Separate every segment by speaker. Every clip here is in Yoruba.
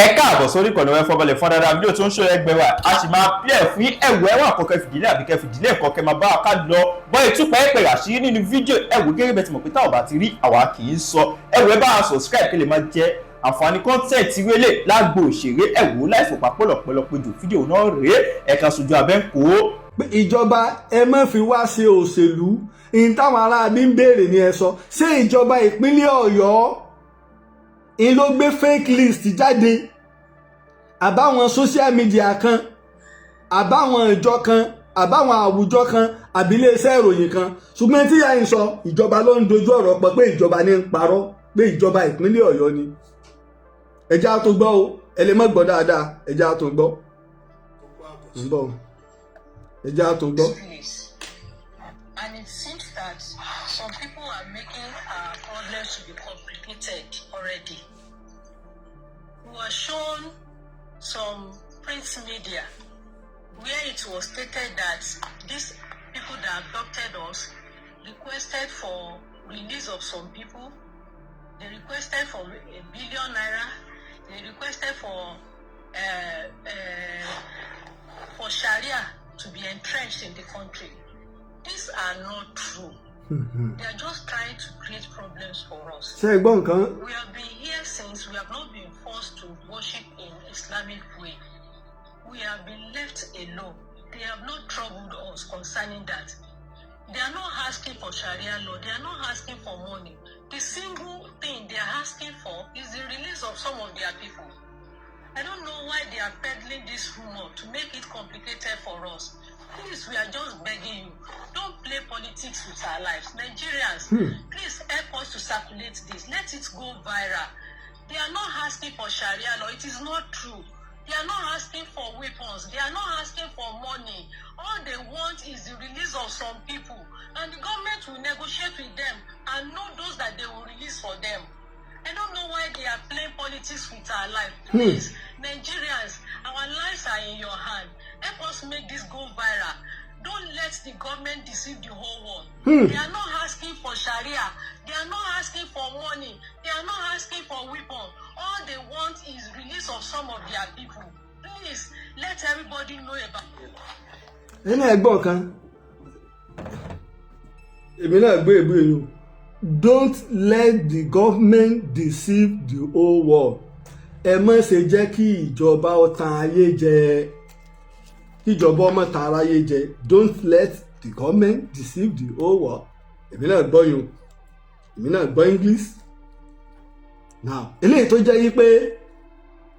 Speaker 1: ẹ káàbọ̀ sórí ìkànnì wọn fọbalẹ̀ fún dáadáa fídíò tó ń ṣe Egbawa a sì máa pílẹ̀ fún ẹ̀wọ̀ ẹ̀wọ̀n àkọ́kẹ́ fìdílé àbí kẹfìdílé ẹ̀kọ́ kẹ máa bá wa ká lọ bọ́ ìtúpẹ́ ẹ̀pẹ̀ àṣírí nínú fídíò ẹ̀wọ̀ gẹ́gẹ́ bẹ́ẹ̀ tí mo pé táwọn bá ti rí àwa kì í sọ ẹ̀wọ̀ ẹ bá wa subscribe kí lè máa jẹ àǹfààní kọ́ńtẹ́ẹ̀tì wẹ́lẹ̀ lágbo òṣèré ẹ̀wọ̀ láìfò pọ̀lọpọ̀lọpọ̀ jù fídíò náà rèé ẹ̀ka sojú abẹ́ ń kó.
Speaker 2: ìjọba ẹ má fi wá ṣe òṣèlú ìyìn táwọn aráabí ń béèrè ní ẹ sọ ṣé ìjọba ìpínlẹ̀ Ọ̀yọ́ ń ló gbé fake list jáde àbáwọn social media kan àbáwọn ìjọ kan àbáwọn àwùjọ kan àbílẹ̀ṣẹ́ ìròyìn kan ṣùgbọ́n tí yà ń sọ ìjọba ló ń dojú ọ̀rọ̀ pọ̀ pé ìjọba ní ń parọ́ pé ìjọba ìpínlẹ̀ Ọ̀yọ́ ni ẹjá tó gbọ́ o ẹ lè má gbọ́ dáadáa ẹjá tó gbọ́ ń bọ̀ ẹjá tó gbọ́.
Speaker 3: And it seems that some people are making our problems to be complicated already. We were shown some print media where it was stated that these people that abducted us requested for release of some people. They requested for ₦1 billion. They requested for Sharia to be entrenched in the country. These are not true. They are just trying to create problems for us. We have been here since. We have not been forced to worship in Islamic way. We have been left alone. They have not troubled us concerning that. They are not asking for Sharia law. They are not asking for money. The single thing they are asking for is the release of some of their people. I don't know why they are peddling this rumor to make it complicated for us. Please, we are just begging you, don't play politics with our lives. Nigerians, please help us to circulate this. Let it go viral. They are not asking for Sharia law. It is not true. They are not asking for weapons. They are not asking for money. All they want is the release of some people. And the government will negotiate with them and know those that they will release for them. I don't know why they are playing politics with our life. Please, Nigerians, our lives are in your hand. Help us make this go viral. Don't let the government deceive the whole world. They are not asking for Sharia. They are not asking for money. They are not asking for weapons. All they want is release of some of their people. Please, let everybody know about it.
Speaker 2: Don't let the government deceive the whole world. Ẹ má ṣe jẹ́ kí ìjọba ó tàn ayé jẹ. Ìjọba ọmọ tàn aráyé jẹ. Don't let the government deceive the whole world. Èmi náà gbọ́ yun. Èmi náà gbọ́ English. Now, eléyìí tó jẹ́ yí pé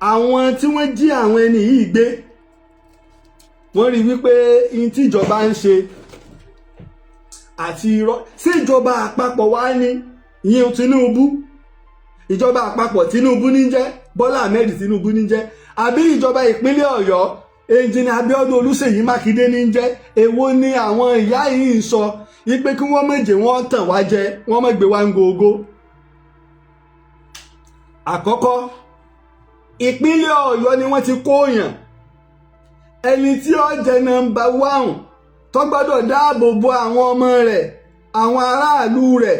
Speaker 2: àwọn tí wọ́n jí àwọn ẹni yìí gbé wọ́n rí wípé ihun tí ìjọba ń ṣe àti irọ́ sí ìjọba àpapọ̀ wá ní ìyẹn Tinubu ìjọba àpapọ̀ Tinubu ní jẹ́ Bọ́lá Ahmed Tinubu ní jẹ́ àbí ìjọba ìpínlẹ̀ Ọ̀yọ́ Ẹnjìnì Abíọ́dún Olúṣèyí Mákindé ní jẹ́ èwo ni àwọn ìyá yìí ń sọ wípé kí wọ́n méje wọ́n tàn wá jẹ wọ́n má gbé wá ń gógó. Àkọ́kọ́ ìpínlẹ̀ Ọ̀yọ́ ni wọ́n ti kóyàn ẹni tí ó jẹ́ nọ́mbà 1 tó gbọ́dọ̀ dáàbò bo àwọn ọmọ rẹ̀ àwọn aráàlú rẹ̀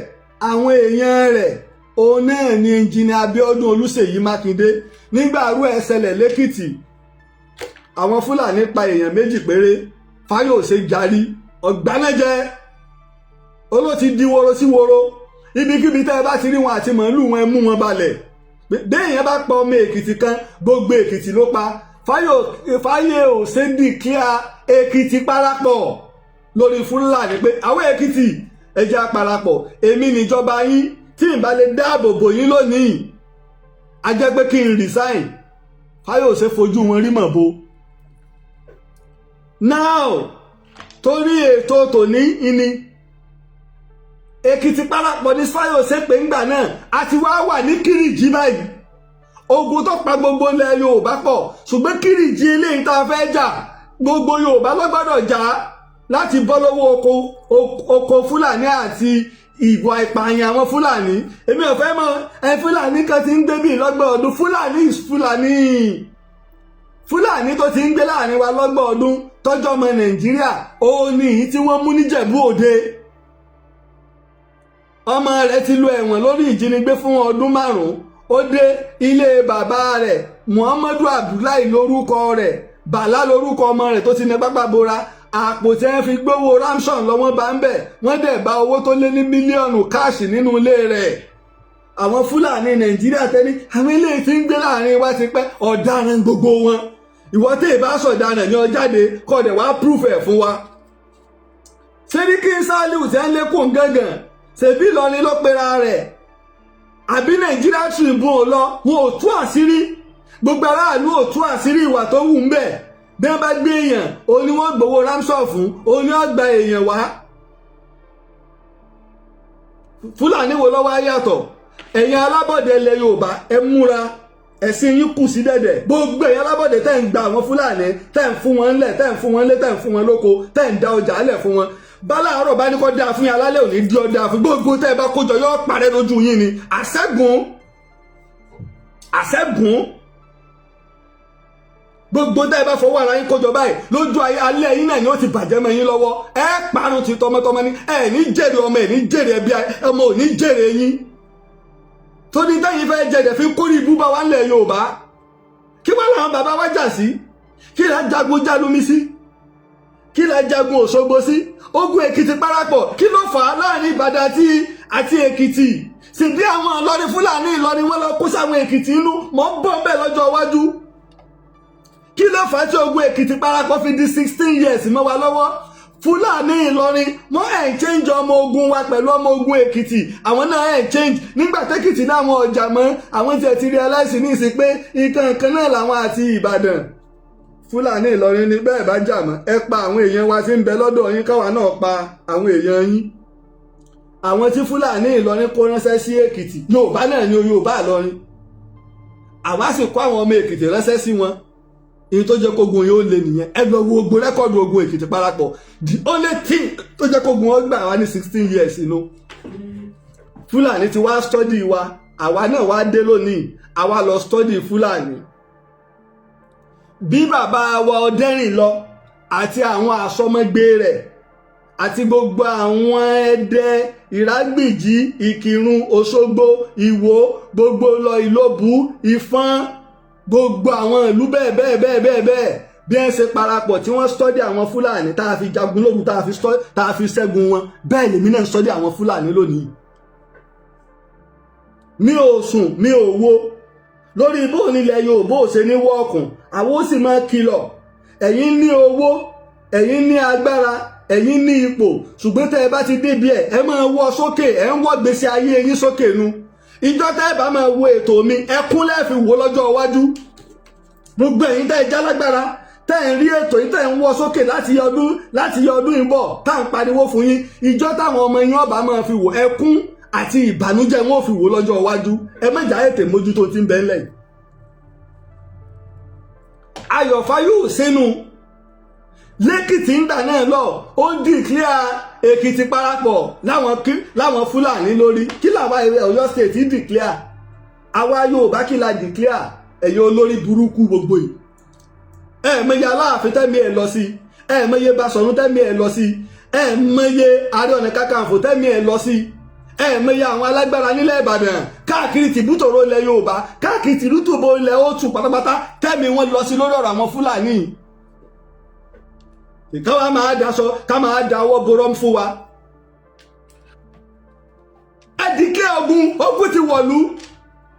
Speaker 2: àwọn èèyàn rẹ̀ òun náà ni Ẹnjìnì Abíọ́dún Olúṣèyí Mákindé nígbà rú ẹ̀ ṣẹlẹ̀ lẹ́kìtì àwọn Fúlàní pa èèyàn 2 péré Fáyọ̀ṣe jarí ọ̀gbánájẹ́ olóti di woro sí woro ibikíbi tẹ́ ẹ bá ti rí wọn àti màálù wọn ẹ mú wọn balẹ̀ béèyàn bá pa ọmọ Èkìtì kan gbogbo Èkìtì ló pa Fáyọ̀ṣe dìkíà Èkìtì parapọ̀ lórí Fúlàní pé àwọn Èkìtì ẹja parapọ̀ èmi níjọba yín tí n bá lè dáàbò bò yín lónìí a jẹ́ pé kí n resign Fáyọ̀ṣe fojú wọn rí mọ̀ bo. Now torí ètò tòní ìní Èkìtì parapọ̀ ní Fáyọ̀ṣe pé ńgbà náà àti wá wà ní Kírìjí báyìí ogun tó pa gbogbo ilẹ̀ Yorùbá pọ̀ ṣùgbọ́n Kírìjí eléyìí tá a fẹ́ jà gbogbo Yorùbá ló gbọ́dọ̀ jà láti bọ́ lọ́wọ́ oko Fúlàní àti ìwà ìpààyàn àwọn Fúlàní èmi ò fẹ́ mọ̀ Fúlàní kan ti ń gbé bí lọ́gbọ̀n ọdún Fúlàní tó ti ń gbé láàrin wa lọ́gbọ̀n ọdún tọ́jọ́ ọmọ Nàìjíríà òun ni èyí tí wọ́n mú níjẹ̀bú Òde ọmọ rẹ̀ ti lo ẹ̀wọ̀n lórí ìjínigbé fún ọdún 5 ó dé ilé bàbá rẹ̀ Muhammadu Abdullahi lórúkọ rẹ̀, Bàlá lórúkọ ọmọ rẹ̀ tó ti ní pápá bora, àpò tí wọ́n fi gbówó ransom lọ́wọ́ bá ń bẹ̀, wọ́n dẹ̀ bá owó tó lé ní mílíọ̀nù káàṣì nínú ilé rẹ̀. àwọn Fúlàní Nàìjíríà tẹ́lẹ̀ àwọn eléyìí tí ń gbé láàrin wa ti pẹ́, ọ̀daràn gbogbo wọn. ìwọ tí ì bá sọ̀daràn ní ọjáde kọ́ dẹ̀ wá proof ẹ̀ fún wa. Sẹ́ríkì Sálíù tí ń lékún gángan ṣèbí Ìlọrin ló pera rẹ̀, àbí Nàìjíríà Tribune lọ, wọn ò tú àṣírí, gbogbo aráàlú ò tú àṣírí ìwà tó wù ń bẹ̀. bí wọ́n bá gbé èèyàn òun ni wọ́n gbowó ransom fún, òun ni wọ́n gba èèyàn wá. Fúlàní wo ló wá yàtọ̀? ẹ̀yin alábọ̀dé ilẹ̀ Yorùbá ẹ múra, ẹ̀sìn yín kù sí dẹ̀dẹ̀. gbogbo ẹ̀yin alábọ̀dé tẹ́ ń gba àwọn Fúlàní, tẹ́ ń fún wọn lẹ̀, tẹ́ ń fún wọn lé, tẹ́ ń fún wọn lóko, tẹ́ ń da ọjà lẹ̀ fún wọn. bálá àárọ̀ bá ní kó dáa fún yín, alálẹ̀ ò ní di ọjà fún gbogbo tẹ́ ẹ bá kójọ yóò parẹ́ lójú yín ni. àṣẹ́gun gbogbo tẹ́ ẹ bá fọwọ́ ara yín kójọ báyìí lójú alẹ́ yín náà ni ó ti bàjẹ́ mọ́ yín lọ́wọ́. ẹ parun ti tọmọtọmọ ní ẹ ní jèrè ọmọ, ẹ ní jèrè ẹbí ọmọ, ò ní jèrè yín. tóní tẹ́yìn fẹ́ jẹ̀dẹ̀ fi kórìí ibú bá wa ńlẹ̀ Yorùbá. kí wọ́n làwọn bàbá wa jà sí? kí la jagun Jálúmi sí? kí la jagun Òṣogbo sí? ogun Èkìtì parapọ̀ kí ló fà á láàrin Ìbàdàn àti Èkìtì? sì bí àwọn Ìlọrin Fúlàní Ìlọrin wọn lọ kó sáwọn Èkìtì inú, mọ́ ń bọ̀ bẹ́ẹ̀ lọ́jọ́ iwájú. kí ló fà á tí ogun Èkìtì parapọ̀ fi di 16 years mọ́ wa lọ́wọ́? Fúlàní Ìlọrin wọ́n exchange ọmọ ogun wa pẹ̀lú ọmọ ogun Èkìtì, àwọn náà exchange. nígbà tẹ́kìtì láwọn ọjà mọ́, àwọn tí ẹ ti realize ní ìsìn pé nǹkan kan náà làwọn àti Ìbàdàn. Fúlàní Ìlọrin ní bẹ́ẹ̀ bá jà mọ́, ẹ pa àwọn èèyàn wa tí ń bẹ lọ́dọ̀ yín, káwa náà pa àwọn èèyàn yín. àwọn tí Fúlàní Ìlọrin kó ránṣẹ́ sí Èkìtì, Yorùbá náà ni Yorùbá Ìlọrin, àwa sì kó àwọn ọmọ Èkìtì ránṣẹ́ sí wọn. èyí tó jẹ́ kógun yóò lé nìyẹn. ẹ lọ wo ogun rẹ́kọ̀dù ogun Èkìtì parapọ̀, the only thing tó jẹ́ kógun wọn gbà wá ní 16 years inú. Fúlàní ti wá study wa, àwa náà wá dé lónìí, àwa lọ study Fúlàní. bí bàbá wa Ọdẹ́rìnlọ àti àwọn àsọmọgbé rẹ̀ àti gbogbo àwọn Ẹdẹ, Ìrágbìjí, Ìkìrun, Òṣogbo, Ìwó, gbogbo lọ Ìlóbù, Ìfọ̀n, gbogbo àwọn ìlú bẹ́ẹ̀ bí ẹ ṣe parapọ̀ tí wọ́n study àwọn Fúlàní tá a fi jagun lógun, tá a fi ṣẹ́gun wọn, bẹ́ẹ̀ lèmi náà study àwọn Fúlàní lónìí. mi ò sùn mi ò wo lórí bó nílẹ̀ Yorùbá ò ṣe ní wọ́ọ̀kùn, àwọn ó sì máa kìlọ̀. ẹ̀yin ní owó, ẹ̀yin ní agbára, ẹ̀yin ní ipò, ṣùgbọ́n tẹ́ ẹ bá ti débi ẹ máa wọ́ sókè, ẹ ń wọ́ gbèsè ayé yín sókè nu. ìjọ tẹ́ ẹ bá máa wo ètò mi, ẹkún lẹ́ẹ̀fi wò lọ́jọ́ iwájú. gbogbo ẹ̀yin tẹ́ ẹ já lágbára, tẹ́ ẹ ń rí ètò yìí, tẹ́ ẹ ń wọ́ sókè láti yọ ọdún ìbọ̀ tá à ń pariwo fún yín. ìjọ táwọn ọmọ yín ọba máa fi wò, ẹkún àti ìbànújẹ́ wọn ò fi wò lọ́jọ́ iwájú. ẹ má jà ètè mójútó tí ń bẹ ńlẹ̀. Ayọ̀fá yóò sínú lẹ́kìtì ńgbà náà lọ, ó declare Èkìtì parapọ̀ láwọn Fúlàní lórí. kí làwa Ọ̀yọ́ state declare? àwa Yorùbá kí la declare? ẹ̀yin olórí burúkú gbogbo yìí. mọye Aláàfin tẹ́mi ẹ̀ lọ sí, mọye Basọ̀rún tẹ́mi ẹ̀ lọ sí, mọye Ààrẹ Ọ̀nà Kakanfò tẹ́mi ẹ̀ lọ sí, mọye àwọn alágbára nílẹ̀ Ìbàdàn, káàkiri tìbútòrò ilẹ̀ Yorùbá, káàkiri tìbútòrò ilẹ̀ Òtù pátápátá tẹ́mi wọn lọ sí lórí ọ̀rọ̀ àwọn Fúlàní. káwa máa daṣọ, ká máa da ọwọ́ borọ́ fún wa. ẹ dìklẹ́ ogun ti wọ̀lú,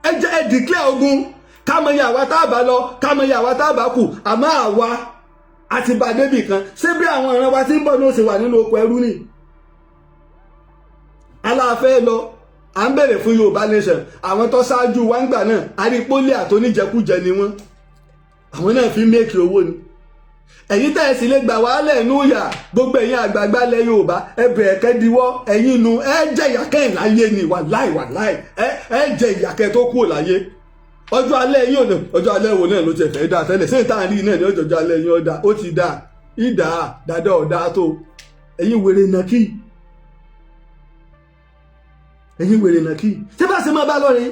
Speaker 2: ẹ dìklẹ́ ogun. ká mọ iye àwa tá a bá lọ, ká mọ iye àwa tá a bá kù, àmọ́ àwa àti bàdébì kan. ṣé bí àwọn ìran wa ti ń bọ̀ ní òsè wà nínú oko ẹrú ni? aláàfẹ́ lọ, à ń bèrè fún Yorùbá nation. àwọn tó ṣáájú wa ń gbà náà, arípólé àtòníjẹkújẹ ni wọ́n, àwọn náà fi méèkì owó ni. ẹ̀yin tẹ́ ẹ sì lè gbà wàhálẹ̀ inú ìyà, gbogbo ẹ̀yin àgbààgbà ilẹ̀ Yorùbá, ẹ bẹ̀rẹ̀ kẹ́ diwọ́, ẹ̀yin inú ẹ jẹ́ ìyàkẹ́ láyé ni, wàláì ẹ jẹ́ ìyàkẹ́ tó kú láyé. ọjọ́ alẹ́ yín ọ̀nà, ọjọ́ alẹ́ wo náà ló ti fẹ́ dá tẹ́lẹ̀, sí ìta rí náà ní ọjọ́ alẹ́ yín ọ̀dà, ó ti dà ìdá dáadáa ọ̀dà tó. ẹ̀yin wèrè nàkí, ẹ̀yin wèrè nàkí, tí bá ṣe máa bá lọ́rin.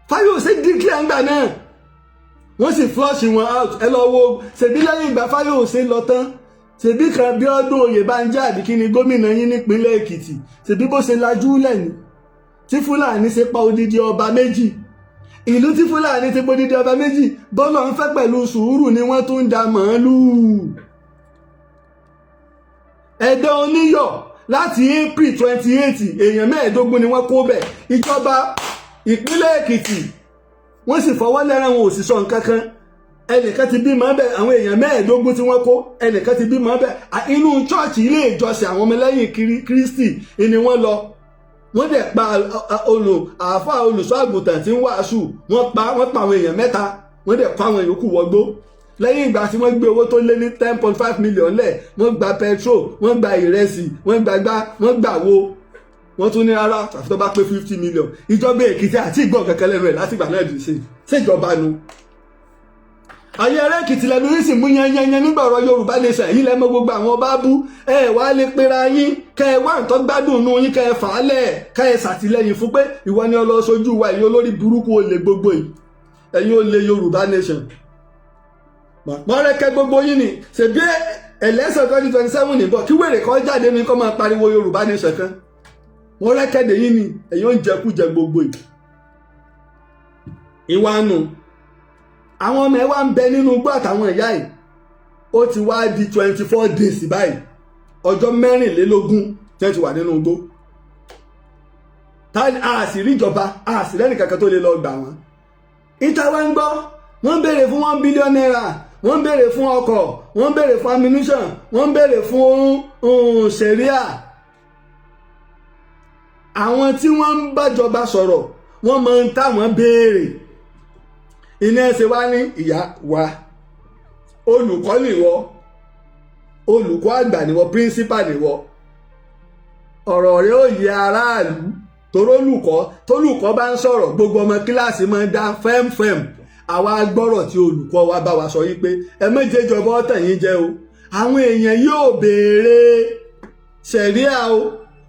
Speaker 2: Fáyọ̀sé declare ńgbà náà, wọ́n sì flush wọn out. ẹ lọ wo, ṣèbí lẹ́yìn ìgbà Fáyọ̀sé lọ tán, ṣèbí kan Bíọ́dún Oyèbánjí àbí kí ni gómìnà yín nípínlẹ̀ Èkìtì, ṣèbí bó ṣe lajú lẹ́ni. tí Fúlàní ṣe pa odidi ọba méjì, ìlú tí Fúlàní ti pa odidi ọba méjì, bọ́lọ̀ ń fẹ́ pẹ̀lú sùúrù ni wọ́n tún ń da màálùú. Ẹ̀dẹ́ Oníyọ̀ láti April 28 èèyàn 15 ni wọ́n kó bẹ̀. Ìjọba ìpínlẹ̀ Èkìtì wọ́n sì fọwọ́ lẹ́rán, wọn ò sì sọ nǹkan kan. Ẹnìkan ti bímọ bẹ́ẹ̀, àwọn èèyàn 15 tí wọ́n kó, ẹnìkan ti bímọ bẹ́ẹ̀. Inú chọ́ọ̀chì ilé ìjọsìn àwọn ọmọlẹ́yìn Kristi ni wọ́n lọ. Wọ́n dẹ̀ pa àáfàá olùṣọ́ àgùntàn tí ń wàásù, wọ́n pa àwọn èèyàn 3, wọ́n dẹ̀ kó àwọn yòókù wọgbó. Lẹ́yìn ìgbà tí wọ́n gbé owó tó lé ní 10.5 million lẹ̀, wọ́n gba petrol, wọ́n gba ìrẹsì, wọ́n gba gbá, wọ́n gbà wo, wọ́n tún ní rárá àfi tó bá pé 50 million. Ìjọba Èkìtì àti ìgbọ̀n kankan lẹ́nu ẹ̀ láti ìgbà náà dì sí ìjọba nu. Ayé ará Èkìtì lẹ́nu yìí sì mú yanyanyan nígbà ọ̀rọ̀ Yorùbá nation yìí lẹ́mọ gbogbo àwọn bá bú. Ẹ wá lè pera yín kẹ́ ẹ wá nǹkan gbádùn nù yín, kẹ́ ẹ fà á lẹ̀, kẹ́ ẹ ṣàtìlẹ́yìn fún pé ìwọ ni ọlọ́ sojú wa, ẹ̀yin olórí burúkú olè gbogbo yìí, ẹ̀yin olè Yorùbá nation. Wọ́n rẹ́kẹ́ gbogbo yín ni ṣèbí election 2027 nìbọ̀ kí wèrè kan jáde ní kó máa pariwo Yorùbá nation kan. Wọ́n rẹ́kẹ́ dè yín ni ẹ̀yin ń jẹkújẹ gbogbo yìí. Ìwà nù. Àwọn ọmọ ẹ wá ń bẹ nínú igbó àtàwọn ìyá yìí. Ó ti wá di 24 days báyìí. Ọjọ́ 24 tí wọ́n ti wà nínú igbó. A sì rí ìjọba, a sì rẹ́nì kankan tó lè lọ gbà wọ́n. Ìta wa ń gbọ́, wọ́n ń béèrè fún 1 billion naira, wọ́n ń béèrè fún ọkọ̀, wọ́n ń béèrè fún ammunition, wọ́n ń béèrè fún sẹ̀ríà. Àwọn tí wọ́n ń bájọba sọ̀rọ̀, wọ́n máa ń táwọn béèrè. Iná ẹsẹ̀ wá ní ìyá wa, olùkọ́ nìwọ, olùkọ́ àgbà nìwọ, principal nìwọ. Ọ̀rọ̀ rẹ̀ ó yẹ aráàlú, tólùkọ́ bá ń sọ̀rọ̀, gbogbo ọmọ kíláàsì máa ń dá fẹ́mfẹ́m. Àwa gbọ́rọ̀ tí olùkọ́ wa bá wa sọ yí pé ẹ méje jọba ọ̀tàn yín jẹ́ o. Àwọn èèyàn yóò béèrè sẹ̀ríà o,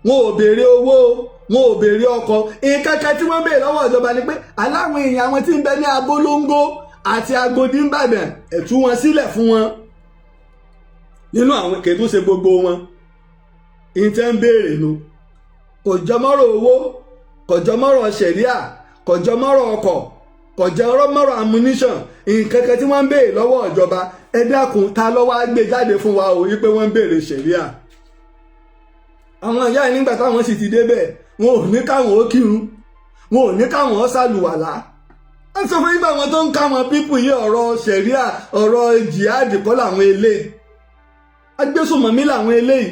Speaker 2: wọn ò béèrè owó o, wọn ò béèrè ọkọ̀. Ìkẹ́kẹ́ tí wọ́n béèrè lọ́wọ́ ìjọba ni pé aláwọn èèyàn àwọn tí ń bẹ ní Abolongo àti Agodi Ìbàdàn ẹ tú wọn sílẹ̀ fún wọn. Nínú àwọn kètù ṣe gbogbo wọn, ìtẹ́ ń béèrè nu. Kò jọmọ́rọ̀ owó, kò jọmọ́rọ̀ sẹ̀ríà, kò jọmọ́rọ̀ ọkọ̀, kò jọmọ́rọ̀ ammunition. Ìkẹ́kẹ́ tí wọ́n ń béèrè lọ́wọ́ ìjọba, ẹ dákun ta lọ́wọ́ á gbé jáde fún wa o wípé wọ́n ń béèrè sẹ̀ríà. Àwọn ìyá yìí nígbà táwọn sì ti débẹ̀, wọn ò ní káwọn ó kírun, wọn ò ní káwọn ó ṣàlùwàlá. Ẹ sọ fún yípa àwọn tó ń káwọn pípù yìí ọ̀rọ̀ sẹ̀ríà, ọ̀rọ̀ jihad kọ́ làwọn eléyìí. Agbésùnmọ̀mí làwọn eléyìí.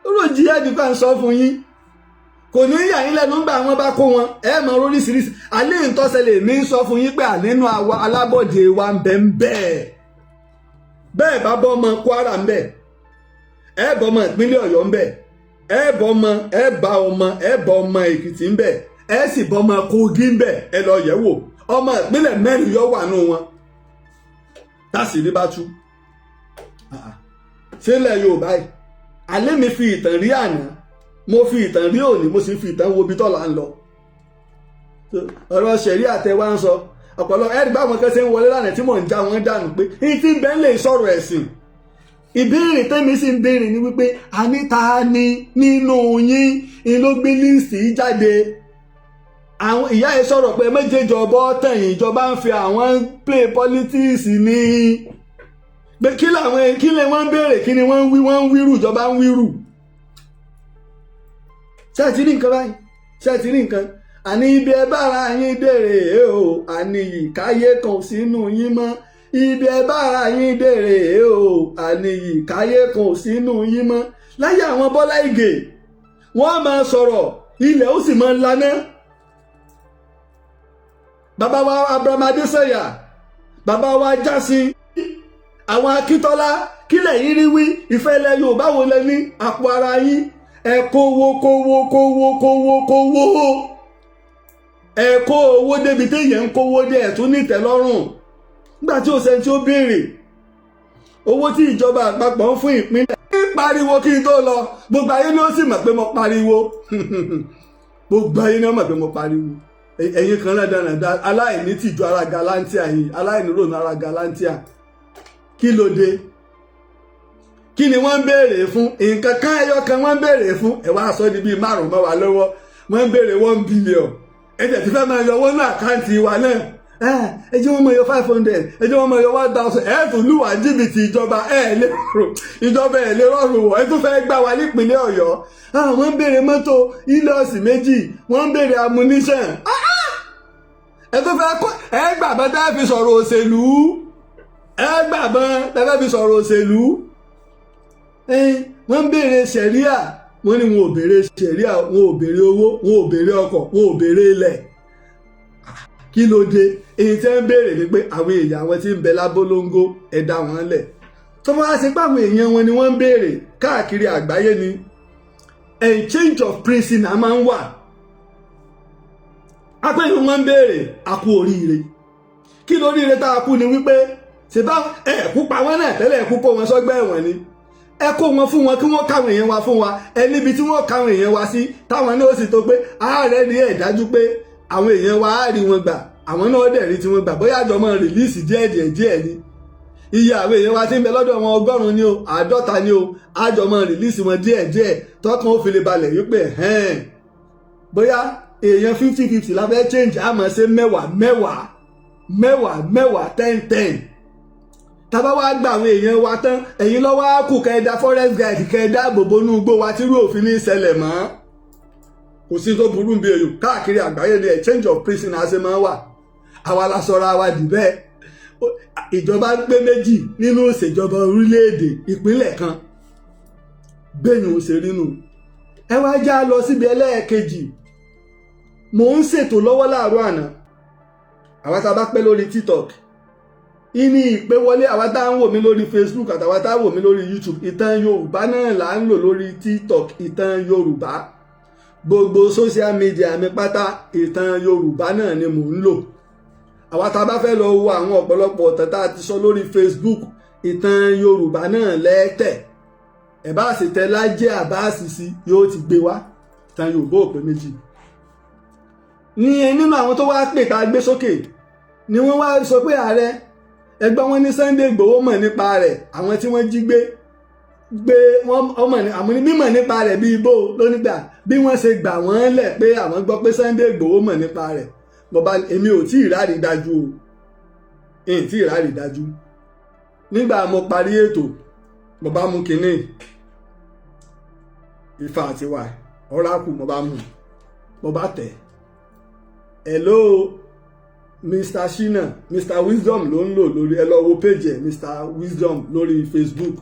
Speaker 2: Ọ̀rọ̀ jihad kan ń sọ fún yín. Kò ní yà yín lẹ́nu nígbà wọn bá kó wọn, ẹ mọ oríṣiríṣi. Alẹ́ ìtọ́sẹ̀lẹ̀ mi ń sọ fún yín pé ànínú àwa alábọ̀dé wa ń bẹ ń bẹ́ẹ̀. Bẹ́ẹ̀ bá bọ́ ọmọ Kwara ń bẹ, ẹ bọ́ ọmọ ìpínlẹ̀ Ọ̀yọ́ ń bẹ, ẹ bọ́ ọmọ Èkìtì ń bẹ, ẹ sì bọ́ ọmọ Kogi ń bẹ, ẹ lọ yẹ̀ wò. Ọmọ ìpínlẹ̀ 4 yọ wà nù wọn. Tásì rí bá tú. Sílẹ̀ Yorùbá yìí, alẹ́ mi fi ìtàn rí àná, mo fi ìtàn rí òní, mo sì fi ìtàn wo ibi tọ́lá ń lọ. Ọ̀rọ̀ ṣẹ̀rí àtẹwá ń sọ ọ̀pọ̀lọpọ̀ ẹ̀rí báwọn kan ṣe ń wọlé lánàá tí mò ń já wọn dànù pé ní tí bẹ́ẹ̀ lè sọ̀rọ̀ ẹ̀sìn. Ìbéèrè tẹ́mi sì ń béèrè ni wípé a ní ta ni nínú yín ló gbé líìsì jáde. Àwọn ìyá ẹ sọ̀rọ̀ pé méjèèjì ọbọ̀ tẹ̀yìn ìjọba ń fi àwọn play politics ní. Pé kí lè wọ́n béèrè, kí ni wọ́n ń wíru, ìjọba ń wíru. Ṣé ẹ ti rí nǹkan báyìí? Ṣé ẹ ti rí nǹkan? Àní ibi ẹ bára yín dèrè o, àní ìkáyé kan sínú yín mọ́. Ibi ẹ bára yín dèrè o, àní ìkáyé kan sínú yín mọ́. Láyé àwọn Bọ́lá Ìgè, wọ́n máa sọ̀rọ̀, ilẹ̀ ó sì máa laná. Bàbá wa Abraham Adésẹ̀yà, bàbá wa Jásìn, àwọn Akíntọ́lá, kílẹ̀ yín rí wí, ìfẹ́ ilẹ̀ Yorùbá wo lẹ ní àpò ara yín? Ẹ kówó. Ẹ kó owó débi téèyàn ń kówó dé ẹ̀tún nítẹ́lọ́rùn. Nígbà tí ó sẹ́ni tí ó béèrè owó tí ìjọba àpapọ̀ ń fún ìpínlẹ̀. Pariwo kí n tó lọ, gbogbo ayé ni ó sì mọ̀ pé mo pariwo. Gbogbo ayé ni ó mọ̀ pé mo pariwo. Ẹ̀yin kan rádaràda aláìní tìjú ara galantia yìí, aláìní rònú ara galantia. Kí ló dé? Kí ni wọ́n ń béèrè fún? Nǹkan kan ẹyọ kan wọ́n ń béèrè fún. Ẹ wá sọ di bíi 5 mọ́ wa lọ́wọ́. wọ́n ń béèrè 1 billion ẹ̀jẹ̀ tí fẹ́ máa yọ owó náà àkáǹtì wa náà ẹ jẹ́ wọ́n máa yọ 500 ẹ jẹ́ wọ́n máa yọ 1000 ẹ̀ tún lù wá jìbìtì ìjọba ẹ̀ lè rọrùn wọ̀ ẹ tún fẹ́ gbà wá nípínlẹ̀ Ọ̀yọ́ wọ́n ń béèrè mọ́tò ilọ̀ọ̀sì 2 wọ́n ń béèrè ammunition ẹ tún fẹ́ kọ́ ẹ gbàgbọ́ tẹ́ fi sọ̀rọ̀ òṣèlú wọ́n ń béèrè sẹ̀ríà wọ́n ní wọn ò béèrè sẹ̀ríà wọn ò béèrè owó wọn ò béèrè ọkọ̀ wọn ò béèrè ilẹ̀ kí ló dé èyí tí wọ́n béèrè ni pé àwọn èèyàn àwọn tí ń bẹ lábólóńgó ẹ dá wọn lẹ̀ tó bá wá sí pé àwọn èèyàn wọn ni wọ́n ń béèrè káàkiri àgbáyé ni change of prisoner máa ń wà apẹ́yìn wọn ń béèrè àkú oríire kí lóríire tá a kú ni wípé ṣèbá ẹ̀kú pa wọ́n náà tẹ́lẹ̀ ẹ̀kú kó wọn sọ́gbà ẹ̀wọ̀n ni ẹ kó wọn fún wọn kí wọ́n káwọn èèyàn wa fún wa ẹ níbi tí wọ́n káwọn èèyàn wa sí táwọn náà sì tó pé ààrẹ rí ẹ̀ dájú pé àwọn èèyàn wa á rí wọn gbà àwọn náà dẹ̀ rí tí wọ́n gbà bóyá àjọ máa rìlíìsì díẹ̀ ni iye àwọn èèyàn wa ti ń bẹ lọ́dọ̀ wọn 100 ni o 50 ni o àjọ máa rìlíìsì wọn díẹ̀ tọkàn ó fi lè balẹ̀ wípé bóyá èèyàn 50-50 la fẹ́ change àmọ́ ṣe 10-10 tàbá wá gba àwọn èèyàn wa tán ẹ̀yin lọ́wọ́ á kù kẹ́ẹ̀dá forest guide kẹ́ẹ̀dá àbòbò inú igbó wa tí irú òfin ní ìṣẹ̀lẹ̀ mọ́ kò sí tó burú bí èyí káàkiri àgbáyé ni exchange of prisoners ṣe máa wà àwa la sọra wa dì bẹ́ẹ̀ ìjọba ń pé méjì nínú ìṣèjọba orílẹ̀-èdè ìpínlẹ̀ kan gbẹ̀yìn òṣèré nù ẹ wá já lọ síbi ẹlẹ́ẹ̀kejì mò ń ṣètò lọ́wọ́ láàárọ̀ àná àwa tá a bá pẹ́ lórí TikTok ìní ìpè wọlé àwa tá à ń wò mí lórí Facebook àtàwa tá à ń wò mí lórí YouTube ìtàn Yorùbá náà là ń lò lórí TikTok ìtàn Yorùbá gbogbo social media mi pátá ìtàn Yorùbá náà ni mò ń lò àwa tá a bá fẹ́ lọ wo àwọn ọ̀pọ̀lọpọ̀ ọ̀tàn tá a ti sọ lórí Facebook ìtàn Yorùbá náà lẹ́tẹ̀ ẹ̀ bá sì tẹ lájẹ́ àbá àṣìṣì yóò ti gbé wá ìtàn Yorùbá ò pé méjì ní nínú àwọn tó wá pè tá a gbé sókè ni wọ́n wá sọ pé ààrẹ ẹgbẹ́ wọn ní Sunday Igboho mọ̀ nípa rẹ̀ àwọn tí wọ́n jí gbé àwọn mímọ̀ nípa rẹ̀ bíi bó lónígbà bí wọ́n ṣe gbà wọ́n lẹ̀ pé àwọn gbọ́ pé Sunday Igboho mọ̀ nípa rẹ̀ bọ́ba èmi ò tí ì rárí dájú nígbà mo parí ètò bọ́ba mú kinní Ifá àti wà ọ̀rákù mo bá tẹ̀ hello Mr. Shina Mr. Wisdom ló ń lò lórí ẹ lọ wo page ẹ Mr. Wisdom lórí Facebook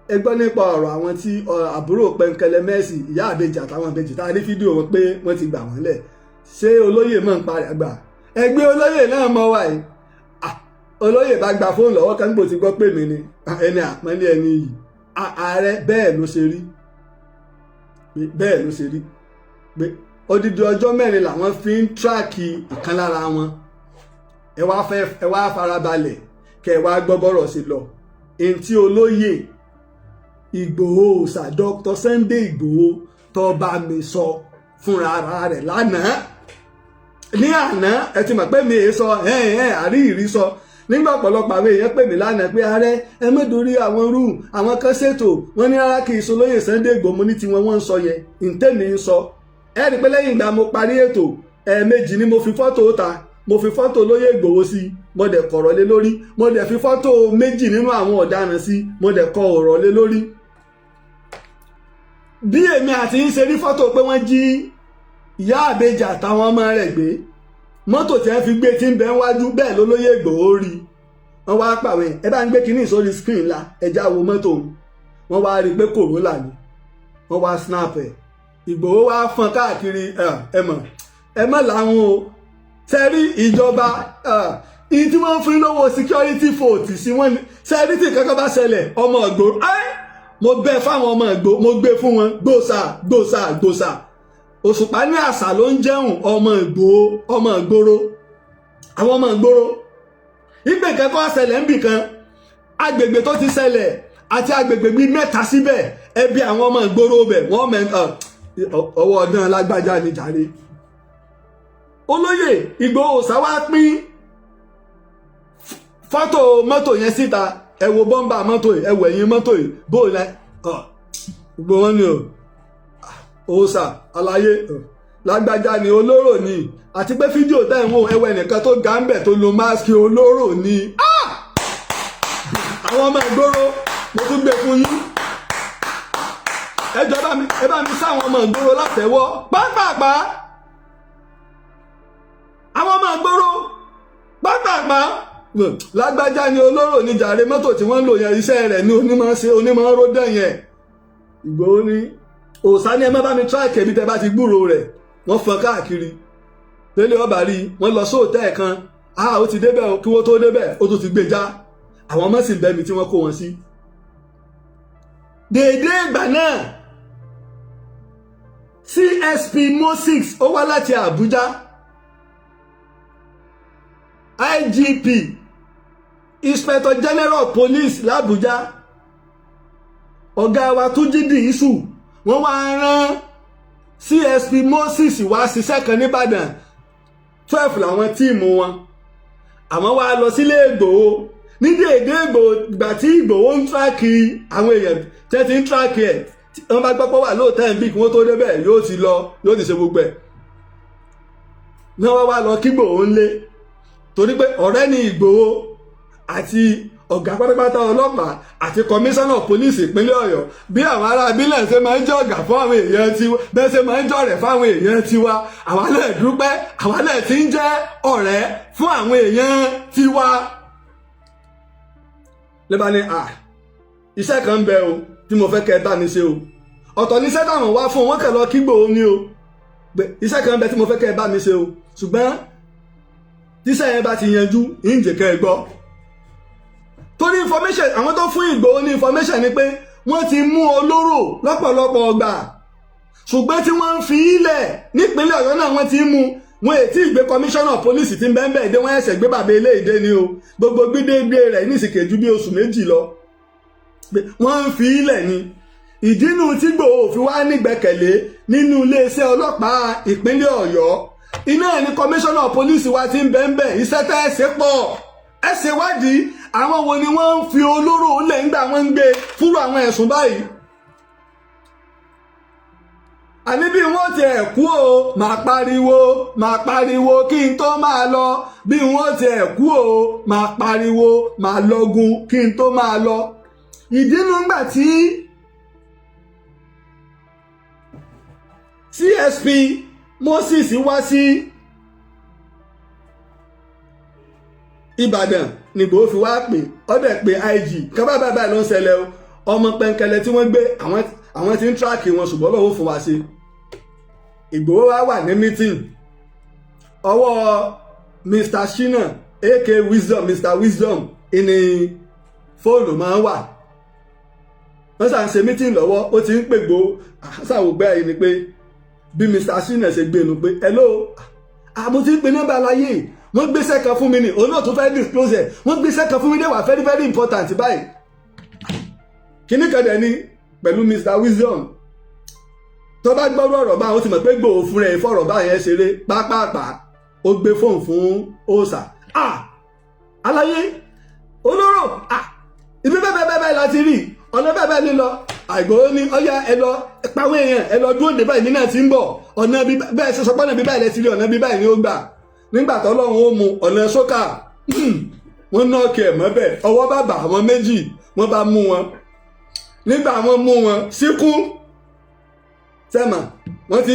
Speaker 2: ẹ gbọ́ nípa ọ̀rọ̀ àwọn tí àbúrò pẹ̀ǹkẹ̀lẹ̀ Mercy ìyá àbèjì àtàwọn àbèjì tá a ní fídíò wọn pé wọ́n ti gbà wọ́n lẹ̀ ṣé olóyè mọ̀ ń parí àgbà ẹgbẹ́ olóyè náà mọ̀ wá yìí olóyè bá gba fóònù lọ́wọ́ kan gbò ti gbọ́ pé mi ni ẹni àpọ́nlé ẹni yìí ààrẹ bẹ́ẹ̀ ló ṣe rí pé odidi ọjọ́ 4 làwọn fi ń tíráàkì ìkan lára wọn ẹ wá farabalẹ̀ kẹ wá gbọ́ bọ́rọ̀ sí lọ èyí tí olóyè Ìgbòho ṣà Dr. Sunday Ìgbòho tó bá mi sọ fúnra rẹ̀ lánàá ní àná ẹ ti mọ̀ pé mi èé sọ àríyìrí sọ nígbà ọ̀pọ̀lọpọ̀ àwọn èèyàn pè mí lánàá pé ààrẹ ẹ má dorí àwọn rú àwọn kan ṣètò wọn ní rárá kì í sọ olóyè Sunday Ìgbòho mo ní tiwọn wọ́n ń sọ yẹn ntẹ́mi ń sọ ẹ rí i pé lẹ́yìn ìgbà mo parí ètò ẹ̀ẹ̀mejì ni mo fi fọ́tò ta mo fi fọ́tò olóyè Ìgbòho sí mo dẹ̀ kọ̀rọ̀ lé lórí mo dẹ̀ fi fọ́tò 2 nínú àwọn ọ̀daràn sí mo dẹ̀ kọ ọ̀rọ̀ lé lórí. bí èmi àti ń ṣe rí fọ́tò pé wọ́n jí ìyá àbèjì àtàwọn ọmọ rẹ̀ gbé mọ́tò tí wọ́n fi gbé tí ń bẹ wájú bẹ́ẹ̀ lólóyè Ìgbòho rí wọ́n wá pàwé ẹ bá ń gbé kinní sórí screen la ẹja wo mọ́tò wọ́n wá rí i pé Corolla ni wọ́n wá snap ẹ̀ Ìgbòho wá fọ́n káàkiri ẹ mọ̀ làwọn o sẹ́rí ìjọba ìyí tí wọ́n ń fún lọ́wọ́ security vote sí wọn sẹ́rí tí kankan bá ṣẹlẹ̀ ọmọ ìgboro mo bẹ fáwọn ọmọ ìgboro mo gbé fún wọn gbòòsà Òṣùpá ní àṣà ló ń jẹun ọmọ ìgboro àwọn ọmọ ìgboro ìgbè kẹ́kọ̀ọ́ ṣẹlẹ̀ ń bì kan agbègbè tó ti ṣẹlẹ̀ àti agbègbè bíi 3 síbẹ̀ ẹbí àwọn ọmọ ìgboro bẹ̀ wọ́n mẹ́ta ọwọ́ ọdún alágbájá ni jàre olóyè Ìgbòho ṣá wá pín fọ́tò mọ́tò yẹn síta ẹ wo bọ́mbà mọ́tò yìí ẹ wo ẹ̀yìn mọ́tò yìí bóòlù gbogbo wọn ni òòṣà alaye lágbájá ni olóró ni àti pé fídíò tẹ́ ń wò ẹwẹ́ nìkan tó ga ń bẹ̀ tó lo máàsì olóró ni àwọn ọmọ ìgboro mo tún gbé fún yín ẹjọ́ ẹ bá mi sáwọn ọmọ ìgboro látẹ̀wọ́ pápápá àwọn ọmọ ìgboro pápápá lágbájá ni olóró ni jàre mọ́tò tí wọ́n ń lò yẹn iṣẹ́ rẹ̀ ní onímọ̀ ródẹ̀ yẹn Ìgbòho ni òòṣà ni ẹ má bá mi tíráàkì ẹbí tẹ bá ti gbúrò rẹ̀ wọ́n fọ́n káàkiri tẹ́lẹ̀ ọba rí wọ́n lọ sóòtẹ́ kan ó ti débẹ̀ kí wọ́n tó débẹ̀ ó tún ti gbé já àwọn ọmọ sì bẹ́mi tí wọ́n kó wọn sí. déédéé ìgbà náà CSP Moses ó wá láti Àbújá IGP Inspector General Police l'Àbújá ọ̀gá wa Túnjí Dìísù wọ́n wá rán CSP Moses wá ṣiṣẹ́ kan nìbàdàn 12 làwọn tíìmù wọn àwọn wá lọ sílé Ìgbòho ní déédé Ìgbòho ìgbà tí Ìgbòho ń tíráàkì àwọn èèyàn tẹ́ ti ń tíráàkì ẹ̀ wọ́n bá gbọ́pọ̀ wà lóòótọ́ ẹ̀ ń bí kí wọ́n tó débẹ̀ yóò ti lọ yóò ti ṣe gbogbo ẹ̀ ní wọ́n wá lọ kí Ìgbòho ń lé torí pé ọ̀rẹ́ ni Ìgbòho àti ọ̀gá pátápátá ọlọ́pàá àti kọmíṣánná pólíìsì ìpínlẹ̀ Ọ̀yọ́ bí àwọn ará abílẹ̀ ṣe máa ń jẹ́ ọ̀gá fún àwọn èèyàn tiwa bẹ́ẹ̀ ṣe máa ń jọ̀rẹ́ fún àwọn èèyàn tiwa àwa náà dúpẹ́ àwa náà ti ń jẹ́ ọ̀rẹ́ fún àwọn èèyàn tiwa. lẹ́bà ni iṣẹ́ kan ń bẹ o tí mo fẹ́ kẹ́ ẹ bá mi ṣe o ọ̀tọ̀ níṣẹ́ táwọn wá fún wọn kẹ́ lọ kí Ìgbòho ni o iṣẹ́ kan ń bẹ tí mo fẹ́ kẹ́ ẹ bá mi ṣe o ṣùgbọ́n tíṣẹ́ yẹn bá ti yanjú ìǹjẹ́ kẹ́ ẹ gbọ́ torí information àwọn tó fún Ìgbòho ní information ni pé wọ́n ti mú olóró lọ́pọ̀lọpọ̀ ọgbà ṣùgbọ́n tí wọ́n ń fi ilẹ̀ nípínlẹ̀ Ọ̀yọ́ náà wọ́n ti mú wọn ètí ìgbé kọmíṣánná pólíìsì tí ń bẹ́ẹ̀ bẹ́ẹ̀ dé wọ́n ẹ̀sẹ̀ gbé bàbá ilé ìdé ni o gbogbo gbígbé rẹ̀ ní ìsìnkèjú bí oṣù méjì lọ wọ́n ń fi ilẹ̀ ni ìdínú tí Ìgbòho fi wá nígbẹ́kẹ̀lé nínú iléeṣẹ́ ọlọ́pàá ìpínlẹ̀ Ọ̀yọ́ iná ẹ̀ ní kọmíṣánná pólíìsì wa ti ń bẹ́ẹ̀ bẹ́ẹ̀ iṣẹ́ tẹ́ ẹ̀ ṣe pọ̀ ẹ̀ ṣe wádìí àwọn wo ni wọ́n ń fi olóró lẹ̀ ńgbà wọ́n ń gbé fúrú àwọn ẹ̀sùn báyìí. àní bí wọ́n ti ẹ̀ kú o máa pariwo kí n tó máa lọ bí wọ́n ti ẹ̀ kú o máa pariwo máa lọ́gun kí n tó máa lọ. ìdínú ńgbà tí CSP Moses wá sí Ìbàdàn ni Ìgbòho fi wá pè ọdẹ pé IG kábà báyìí ló ń ṣẹlẹ̀ o ọmọ pẹnkẹlẹ tí wọ́n gbé àwọn tí ń tíráàkì wọn ṣùgbọ́n lọ́wọ́ fún wa sí. Ìgbòho wá wà ní meeting ọwọ́ Mr. Shina aka Wisdom Mr. Wisdom ìní fóònù máa ń wà wọ́n sàn ṣe meeting lọ́wọ́ ó ti ń pè Ìgbòho àṣàwògbé yìí ni pé bí Mr. Shina ṣe gbé nu pé hello àmọ́ ti ń pe nọ́mbà láyé wọ́n gbéṣẹ́ kan fún mi ní òun náà tún fẹ́ disclose ẹ̀ wọ́n gbéṣẹ́ kan fún mi dé wà very very important báyìí kíní kan dẹ̀ ni pẹ̀lú Mr. Wisdom tó bá gbọ́rọ̀ ọ̀rọ̀ báyìí ó ti mọ̀ pé Ìgbòho fúnra ẹ̀ fọ̀rọ̀ báyìí ẹ̀ ṣeré pápápá ó gbé fóònù fún òòṣà alaye olóró ibi bẹ́ẹ̀ láti rí ọ̀nà bẹ́ẹ̀ ní lọ Ìgbòho ní ọ̀yá ẹ lọ pàwọn èèyàn ẹ lọ dúró dé báyìí nínú àti ń bọ̀ ọ̀nà bẹ́ẹ̀ ṣe sọpọ́nà bí báyìí lẹ ti rí ọ̀nà bí báyìí ni ó gbà nígbà tọ́lọ́run ó mu ọ̀nà sókà wọ́n náà kẹ̀ mọ́bẹ̀ ọwọ́ bàbà àwọn méjì wọ́n bá mú wọn nígbà wọ́n mú wọn síkú sẹ́mà wọ́n ti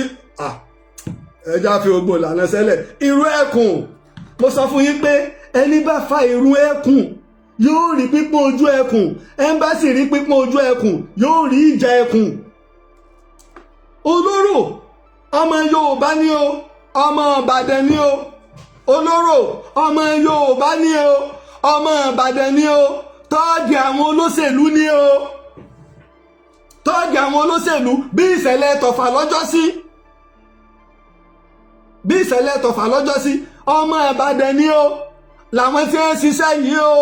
Speaker 2: ẹja fi ogbò lànà sẹ́lẹ̀ irú ẹkùn mo sọ fún yín pé ẹni bá fa irú ẹkùn yóò rí pípọ́n ojú ẹkùn ẹni bá sì rí pípọ́n ojú ẹkùn yóò rí ìjà ẹkùn. olóró ọmọ Yorùbá ni o ọmọ Ìbàdàn ni o olóró ọmọ Yorùbá ni o ọmọ Ìbàdàn ni o tọ́ọ̀gì àwọn olóṣèlú ni o tọ́ọ̀gì àwọn olóṣèlú bí ìṣẹ̀lẹ̀ tọ̀fà lọ́jọ́ sí ọmọ Ìbàdàn ni o làwọn tí ń ṣiṣẹ́ yìí o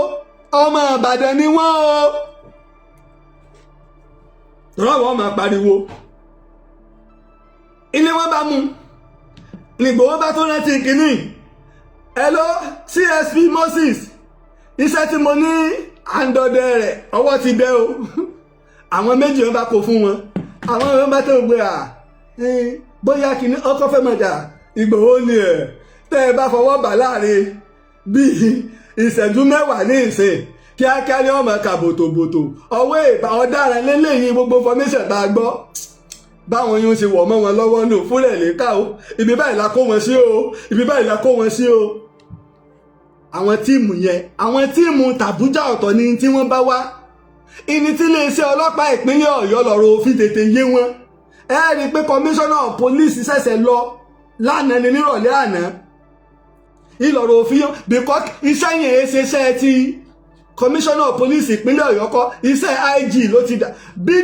Speaker 2: ọmọ Ìbàdàn ni wọ́n o rọ́wọ́ máa pariwo ilé wọn bá mú Ìgbòho bá tó rántí kìíní hello CSP Moses iṣẹ́ tí mo ní àǹdọ̀dẹ rẹ̀ ọwọ́ ti dẹ o àwọn méjì wọn bá kó fún wọn àwọn wọn bá tó gbé bóyá kìíní ọkọ̀ fẹ́ mọ̀ dà Ìgbòho ni tẹ́ ẹ bá fọwọ́ bà láàrin bíi ìṣẹ́jú mẹ́wàá ní ìsìn kíákíá ní ọmọ kà bòtòbòtò ọwọ́ ìbá ọ̀daràn lélẹ́yìn gbogbo formation bá gbọ́ báwọn yóò ṣe wọ̀ mọ́ wọn lọ́wọ́ nù fúnlẹ̀ lẹ́ka o ibi báyìí la kó wọn sí o ibi báyìí la kó wọn sí o. àwọn tíìmù yẹn àwọn tíìmù tàbújá ọ̀tọ̀ ni tí wọ́n bá wá ìní tí iléeṣẹ́ ọlọ́pàá ìpínlẹ̀ Ọ̀yọ́ lọ́rọ̀ òfin tètè yé wọn ẹ rí i pé commissioner of police ṣẹ̀ṣẹ̀ lọ lánàá ní nírọ̀lẹ́ àná ìlọ̀rọ̀ òfin because iṣẹ́ yẹn ṣe iṣẹ́ ti commissioner of police ìpínlẹ̀ Ọ̀yọ́ kọ́ iṣẹ́ IG ló ti dà bí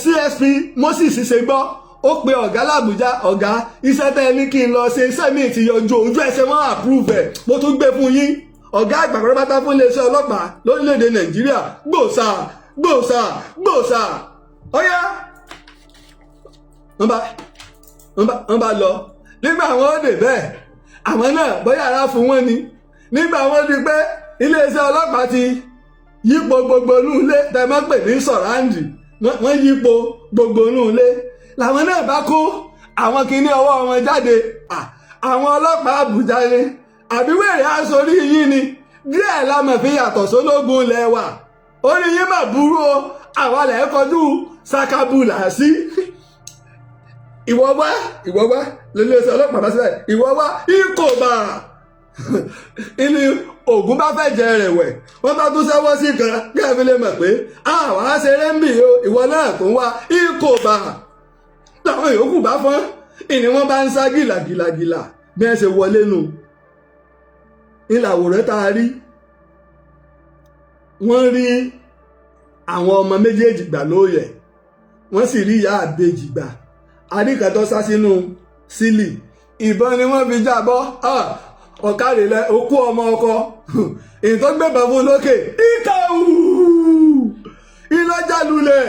Speaker 2: CSP Moses ṣe gbọ́ ó pe ọ̀gá làbújá ọ̀gá iṣẹ́ tẹ́ ẹ ní kí n lọ ṣe iṣẹ́ mi ti yọjú ojú ẹsẹ̀ wọn approve ẹ̀ mo tún gbé fún yín ọ̀gá àgbà pátápátá fún iléeṣẹ́ ọlọ́pàá lórílẹ̀‐èdè Nàìjíríà gbòòsà gbòòsà gbòòsà ọ̀yá wọ́n bá lọ nígbà wọn ó dé bẹ́ẹ̀ àwọn náà bóyá ara fún wọn ni nígbà wọn di pé iléeṣẹ́ ọlọ́pàá ti yípo gbogbo inú ilé tẹmọ́ pè ní sọ̀ráǹdì wọ́n yípo gbogbo inú ilé làwọn náà bá kó àwọn kinní ọwọ́ wọn jáde àwọn ọlọ́pàá Àbújá ni àbí wèrè aṣorí yín ni díẹ̀ lámọ̀ fi yàtọ̀ sólógun ilẹ̀ wa orí yín mà burú o àwa lẹ̀ kọjú sakabula sí ìwọ wá lórílẹ̀-èdè ọlọ́pàá bá sílẹ̀ ìwọ wá ikọ̀ bá ilé Ògún bá fẹ́ jẹ rẹ̀ wẹ̀ wọ́n bá tún sẹ́wọ́ sí kan kí ẹ fi lè mọ̀ pé àwọn aṣeré ń bì o ìwọ náà tó ń wá ikọ̀ bá làwọn yòókù bá fọ́n ìní wọ́n bá ń sá gìlàgìlàgìlà bí ẹ ṣe wọlé nù ìlàwòrán tá a rí wọ́n rí àwọn ọmọ méjèèjì gbà lóòyẹ wọ́n sì rí ìyá àbejì gbà àríkàtọ́ sá sínú sílì ìbọn ni wọ́n fi jábọ́ ọ̀kárìlẹ̀ òkú ọmọ ọkọ èyí tó gbé bàbá lókè ìkàwù ìlọ́jà lulẹ̀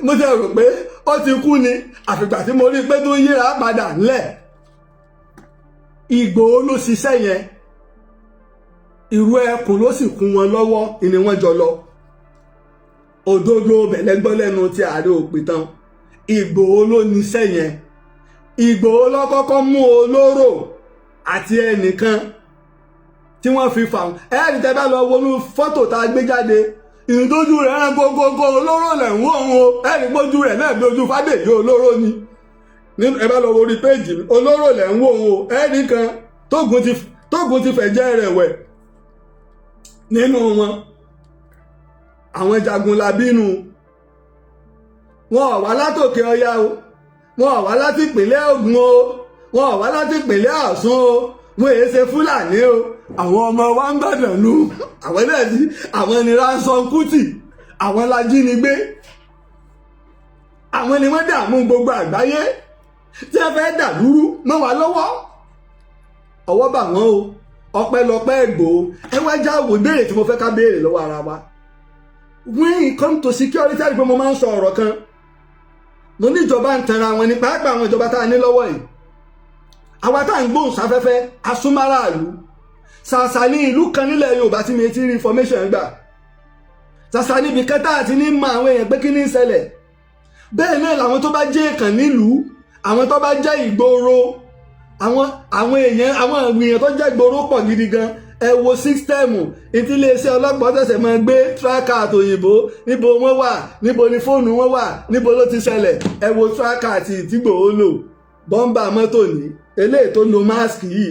Speaker 2: mo ti rò pé ó ti kú ni àfìgbà tí mo rí i pé tó yíra padà ńlẹ̀ Ìgbòho ló ṣiṣẹ́ yẹn ìrù ẹkùn ló sì kún wọn lọ́wọ́ ìní wọn jọ lọ òdodo bẹ̀lẹ́gbọ́ lẹ́nu tí ààrẹ òpin tán Ìgbòho ló níṣẹ́ yẹn Ìgbòho ló kọ́kọ́ mú olóró àti ẹnìkan tí wọ́n fi fà ẹ̀rí tẹ́ bá lọ wọnú fọ́tò tá a gbé jáde ìdójú rẹ̀ rán gógógó olóró lẹ̀ ń wò ó ẹ̀rí gbójú rẹ̀ náà bí ojú Fádèyí olóró ni ẹ bá lọ wo orí péjì olóró lẹ̀ ń wò ó ẹ̀rí kan tógun ti fẹ̀jẹ̀ rẹ̀ wẹ̀ nínú wọn àwọn jagunlabínú wọn ò wá látòkè Ọya o wọn ò wá láti ìpínlẹ̀ Ògùn o wọn ò wá láti ìpínlẹ̀ Ọ̀ṣun o wọn èé ṣe Fúlàní o àwọn ọmọ wa ń gbàdàn nù àwọn náà sí àwọn ni ransom Kuti àwọn lajínigbé àwọn ni wọ́n dààmú gbogbo àgbáyé tí wọ́n fẹ́ dàlúrú mọ́ wa lọ́wọ́ ọwọ́ bà wọ́n o ọpẹ́lọpẹ́ Ìgbòho ẹ wá já wò béèrè tí mo fẹ́ ká béèrè lọ́wọ́ ara wa when it come to security àti pé mo máa ń sọ ọ̀rọ̀ kan mo ní ìjọba ń tanra wọn ní pàápàá àwọn ìjọba tá a ní lọ́wọ́ yìí àwa tá à ń gbóhùn sáfẹ́fẹ́ asúmáràlú ṣàṣà ní ìlú kan nílẹ̀ Yorùbá tí mi ti rí information gbà ṣàṣà níbi kẹta àti ní mọ àwọn èèyàn pé kí ní ṣẹlẹ̀ bẹ́ẹ̀ náà làwọn tó bá jẹ́ èèkàn nílùú àwọn tó bá jẹ́ ìgboro àwọn èèyàn tó jẹ́ ìgboro pọ̀ gidi gan ẹ wo sísítẹ́ẹ̀mù ìtí iléeṣẹ́ ọlọ́pàá tẹ̀sẹ̀ máa gbé tíráàkà àtòyìnbó níbo wọ́n wà níbo ni fóònù wọn wà níbo ló ti ṣẹlẹ̀ ẹ wo tíráàkà àti ìtìgbòho lò bọ́ńbà mọ́tò ní eléyìí tó lo máàsì yìí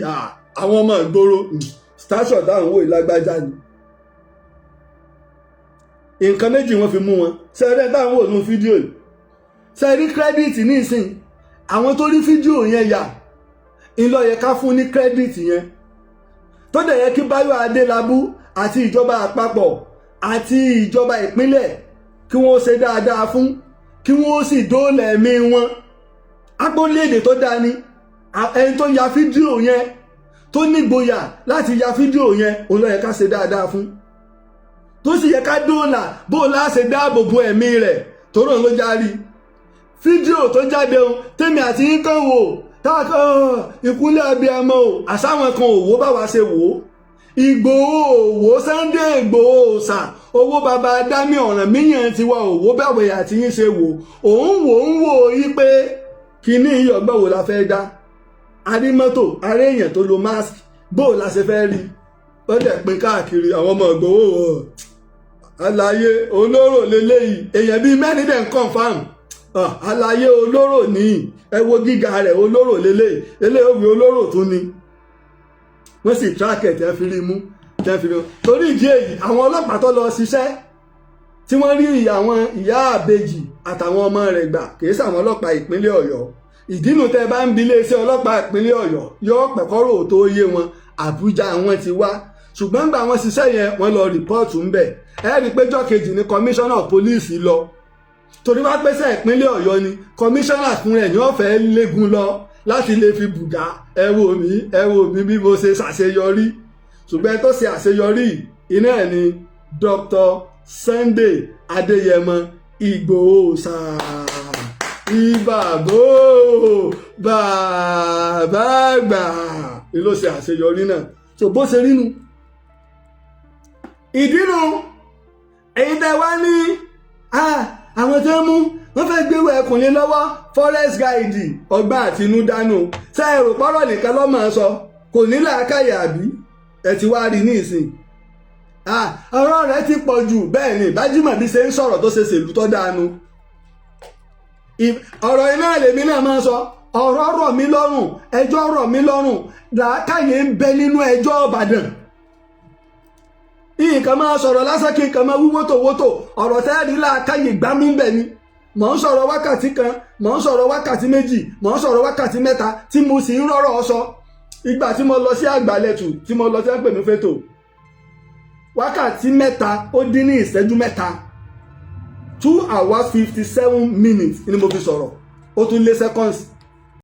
Speaker 2: àwọn ọmọ ìgboro station dáhùn wò ìlágbájá ni nǹkan méjì wọ́n fi mú wọn sẹ́ẹ̀rẹ́ dáhùn wò nínú fídíò yìí sẹ́ẹ̀rí kírẹ́dìtì ní ìsìn àwọn tó rí fídíò yẹn yà ńlọ yẹ ká fún ní kírẹ́dìtì yẹn tó dẹ̀ yẹ kí Báyọ̀ Adélábù àti ìjọba àpapọ̀ àti ìjọba ìpínlẹ̀ kí wọ́n ṣe dáadáa fún kí wọ́n sì dóòlà ẹ̀mí wọn agbólédè tó dáa ni ẹni tó ya fídíò yẹn tó nígboyà láti ya fídíò yẹn òun ló yẹ ká ṣe dáadáa fún tó sì yẹ ká dóòlà bóòlà ṣe dáàbò bo ẹ̀mí rẹ̀ tó ràn ló járí fídíò tó jáde ohun tèmi àti yín kan wò táàkọ́ ìkúnlẹ̀ abiyamọ o àsáwọn kan ò wò bá wa ṣe wò ó Ìgbòho òwò Sunday Ìgbòho òòṣà owó baba dámì ọ̀ràn míyàn tiwa òwò bẹ̀wẹ̀ àti yín ṣe wò òun wò yí pé kíní ìyọ̀gbọ́n wo la fẹ́ dá arímọ́tò aré èèyàn tó lo mask bó la ṣe fẹ́ rí ó dẹ̀ pín káàkiri àwọn ọmọ Ìgbòho alaye olóró leléyìí èèyàn bíi mẹ́rin dẹ̀ ń confam alaye olóró ní ẹ wo gíga rẹ̀ olóró leléyìí eléyìí olóró tún ni wọ́n sì tíráàkẹ̀ tẹ́ fi rí mú torí ìdí èyí àwọn ọlọ́pàá tó lọ ṣiṣẹ́ tí wọ́n rí àwọn ìyá àbejì àtàwọn ọmọ rẹ̀ gbà kìí sàwọn ọlọ́pàá ìpínlẹ̀ Ọ̀yọ́ ìdínú tẹ́ bá ń bi iléeṣẹ́ ọlọ́pàá ìpínlẹ̀ Ọ̀yọ́ yóò pẹ̀kọ́rò tó yé wọn Àbújá wọn ti wá ṣùgbọ́n gbà wọ́n ṣiṣẹ́ yẹn wọ́n lọ rìpọ́ọ̀tù ńbẹ̀ ẹ rí i pé jọ́ kejì ni kọmíṣánná pólíìsì lọ torí wá pẹ́sẹ̀ ìpínlẹ̀ Ọ̀yọ́ ni kọmíṣánná fún rẹ̀ ní ọ̀fẹ́ légun lọ láti lè fi bùgá ẹ wò mí bí mo ṣe ṣàṣeyọrí ṣùgbọ́n tó ṣe àṣeyọrí iná ẹ̀ ni Dr. Sunday Adéyẹmọ Ìgbòho ṣáà ìbàbò bàbá àgbà ni ló ṣe àṣeyọrí náà tó bó ṣe rí nu ìdínú èyí tẹ́ wá ní àwọn tó ń mú wọ́n fẹ́ gbéwò ẹkùnrin lọ́wọ́ forest guide ọgbà àtinúdánù ṣe èrò pọ́rọ̀ nìkan lọ́mọ sọ kò ní làákàyè àbí ẹ ti wá rí ní ìsìn ọ̀rọ̀ rẹ̀ ti pọ̀ jù bẹ́ẹ̀ ni Bájímọ̀bí ṣe ń sọ̀rọ̀ tó ṣe ṣèlú tó dáanu ọ̀rọ̀ iná lèmi náà máa sọ ọ̀rọ̀ rọ̀ mí lọ́rùn ẹjọ́ rọ̀ mí lọ́rùn làákàyè ń bẹ nínú ẹjọ́ Ìbàdàn nǹkan máa sọ̀rọ̀ lásán kí nǹkan máa wí wótòwótò ọ̀rọ̀ tẹ́ẹ̀rí làákàyè gbámú ń bẹ ni mò ń sọ̀rọ̀ wákàtí kan mò ń sọ̀rọ̀ wákàtí méjì mò ń sọ̀rọ̀ wákàtí mẹ́ta tí mo sì ń rọ́rọ̀ sọ ìgbà tí mo lọ sí àgbàlẹ̀tù tí mo lọ sí ẹ̀pẹ̀ ní fẹ́tò wákàtí mẹ́ta ó dín ní ìṣẹ́jú mẹ́ta 2 hours 57 minutes ni mo fi sọ̀rọ̀ ó tún lé seconds